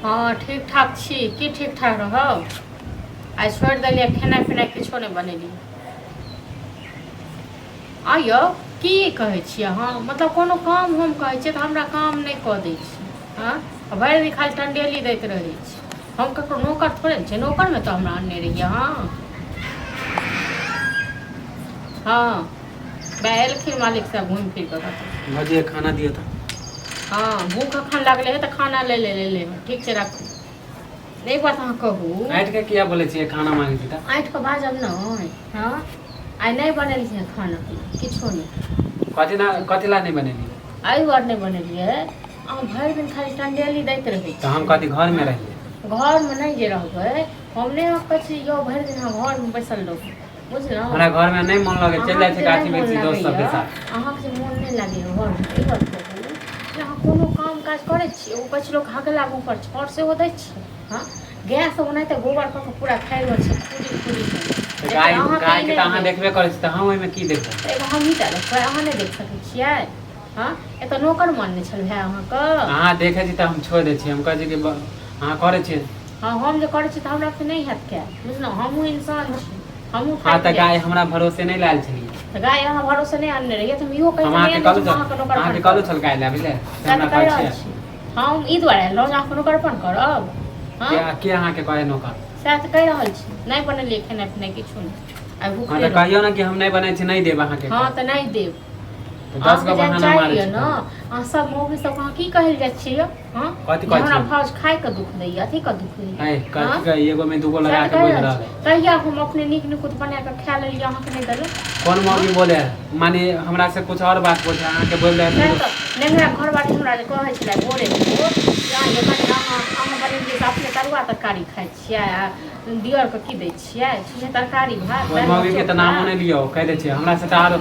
हाँ ठीक ठाक छी की ठीक ठाक रहब आई छोड़ दिलिए खेनाइ पिनाइ किछो नहीं बनेलिए आइयो की कहै छी अहाँ मतलब कोनो काम हम कहै छियै तऽ हमरा काम नहीं कऽ दै छी हाँ भरि दिन खाली टंडेली दैत रहै छी हम ककरो नौकर थोड़े ने छै नौकर में तो हमरा आनने रहिए हाँ वह एलखिन मालिक साहब घूम फिर कर भजिए खाना दिया था। हाँ भूख अखन लगले है तो खाना ले ठीक से रखू एक बात अहाँ कहू आइट के किया बोले छी खाना मांगे छी त आइट के बाजब नहीं हाँ आई नहीं बनेलिए खाना पीना किछो नहीं कथी ला नहीं बनेली आई बार नहीं बनेलिए अहाँ भरि दिन खाली टंडेली दैत रहै छी तो हम कथी घर में रहिए घर में नहीं जे रहबै हम नहीं कहै छी यो भरि दिन अहाँ घर में बैसल रहू बुझलहुँ हमरा घर में नहीं मन लगे चल जाए छी गाछी में छी दोस्त सब के साथ अहाँ के मन नहीं लागे घर में ई बात कहू जे अहाँ कोनो काम काज करै छी ओ कुछ लोग हगला ऊपर छड़ से दै छी हाँ गैस ओनाहिते गोबर कऽ के पूरा खाइ रहल छै पूरी गाय के अहाँ देखबे करै छी त हम ओइ में की देखबै एगो हम ही टा देखबै अहाँ नहीं देख सकै छियै हाँ एतऽ नौकर मानने छल भाय अहाँके अहाँ देखे छी त हम छोड़ दै छी हम कहै छी कि अहाँ करै छी हाँ हम जे करै छी त हमरा से नहीं हैत क्या बुझलहुँ हमहूँ इंसान छी हमहूँ हाँ त गाय हमरा भरोसे नहीं लायल छलिए त गाय अहाँ भरोसे नहीं आनने रहिए त हम इहो कहि अहाँ के कलू छल गाय ला बुझले हमरा कहै छी हम ई दुआरे लौ अहाँ कोनो करपन करब हाँ के अहाँ के कहे नौकर सएह तऽ कहि रहल छी नहीं बनेलिए खेनाइ पिनाइ किछो नहीं आई भूख हाँ तो कहियो ना कि हम नहीं बने छी नहीं देब अहाँ के हाँ तो नहीं देब तो 10 का बहाना मारे ना अहाँ सब मौगी सब अहाँ की कहल जाय छियै हां कथि कहै छी हमरा भाज खाय के दुख दैया अथी के दुख दैया है कथि के एगो में दूगो लगा के बोल रहल है कहिया हम अपने नीक नुकुत बना के खा लेलिए अहाँ के नहीं देलु कौन मौगी बोले माने हमरा से कुछ और बात बोल अहाँ के बोल रहे हैं तो नेंगरा घर बाड़ी हमरा जे कहै छलै बोले जान ये कनि अहाँ बनेलिए अपने तरुआ तरकारी खाइ छियै दियर के की दै छियै सुने तरकारी भात कोई मौगी के त नामो नहीं लियो कह दे छी हमरा से त आरो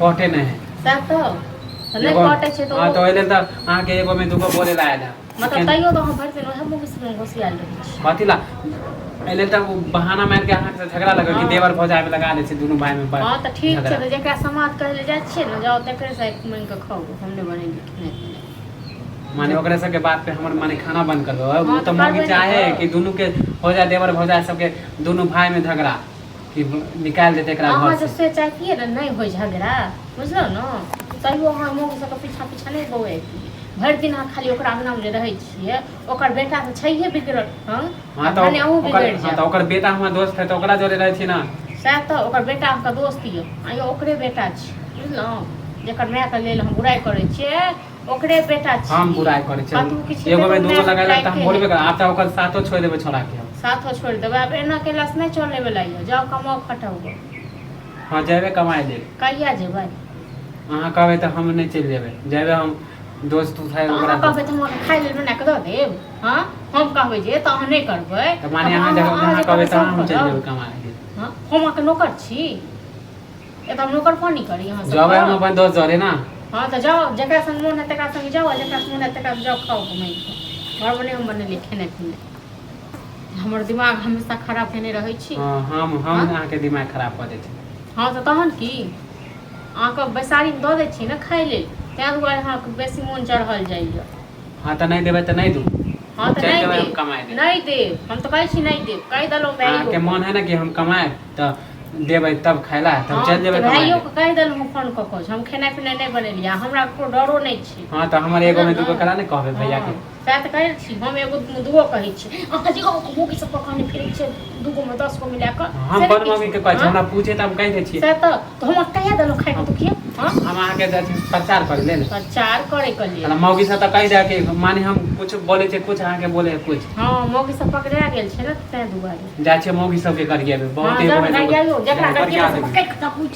पटे नहीं है सब तो नहीं पटे छै तो हां तो एले त अहाँ के एगो में दूगो बोले ला आला मतलब तैयो तो हम भर दिन ओहे मौगी से घोसियाल रहै छी कथि ला एले त बहाना मार के अहाँ से झगड़ा लगा कि देवर भौजाई में लगा दे छी दोनों भाई में हां त ठीक छै त जेकरा समाज कहले जाय छियै न जाओ तकरे से मन के खाओ हमने बनेली खेनाइ माने ओकरे सब के बात पे हमर माने खाना बंद कर दो वो तो मौगी चाहे कि दोनों के हो जाए देवर भौजाई सब के दोनों भाई में झगड़ा कि निकाल देते एकरा घर से से चाहिए न नहीं होय झगड़ा बुझलो न तैयो अहाँ मौगी सब के पीछा पीछा नहीं बौए भरि दिन अहाँ खाली ओकरा अंगना में रहै छियै ओकर बेटा त छैहे बिगड़ल हां भने अहू बिगड़ जा हां त ओकर बेटा हमर दोस्त है त ओकरा जोरे रहै छी ना सएह त ओकर बेटा हमका दोस्त हिय आ ओकरे बेटा छी बुझलहुँ जेकर माय के लेल हम बुराई करै छियै ओकरे बेटा छी हम बुराई करै छी एगो में दूगो लगाइला त हम बोलबे कर आप त ओकर साथो छोड़ देबे छोड़ा के हम साथो छोड़ देबे अब एना केलास नहीं चले वाला है जाओ कमाओ खटाओ हां जेबे कमाए दे कहिया जेबै अहाँ कहबे त हम नहीं चल जेबे जेबे हम दोस्त उठाए ओकरा कहबे त हम खाइ लेल बना के द देब हां हम कहबे जे त अहाँ नहीं करबै त माने अहाँ जगह कहबे त हम चल जेबे कमाए हां हम अहाँ के नौकर छी ए त हम नौकर पानी करी यहां से जाबे हम अपन दोस्त जरे ना हां त जाओ जेकरा संग मोन है तकरा संग जाओ जेकरा संग मोन है तकरा जाओ खाओ घुमै घर बने हम बनेली खेनाइ पिनाइ हमर दिमाग हमेशा खराब केने रहै छी हां हम अहाँ के दिमाग खराब क दै छी हां त तहन की अहाँ के बैसारी द दै छी न खाइ लेल तै दुआरे अहाँ के बेसी मोन चढ़ल जाइए हां त नहीं देबे त नहीं दू हां त नहीं देबे हम कमाए दे नहीं देब हम तो कहै छी नहीं देब कहि दलो भाइयो के मन है ना कि हम कमाए त देबै तब खाइला तब चल जेबै भाइयो के कहि दलो हम फोन क के हम खेनाइ पिनाइ नहीं बनेलिया हमरा को डरो नहीं छी हां त हमर एगो में दूगो करा नहीं कहबे भैया के सएह त कहै छी हम एगो दूगो कहै छी अहाँ जी मौगी सब कहने फिरै छै दूगो में 10 को मिला के हम कोन मौगी के कहै छी हमरा पूछे त हम कहि दै छी सएह त हम कहिया दलो खाइ के तो किया हां हम अहाँ के प्रचार कर ले प्रचार करे के लिए मौगी सब त कहि दे के माने हम कुछ बोले छै कुछ अहाँ के बोले कुछ हां मौगी सब पकड़ा गेल छै न तै दुआरे जाय छै मौगी सब के करिए बहुत जकरा पूछ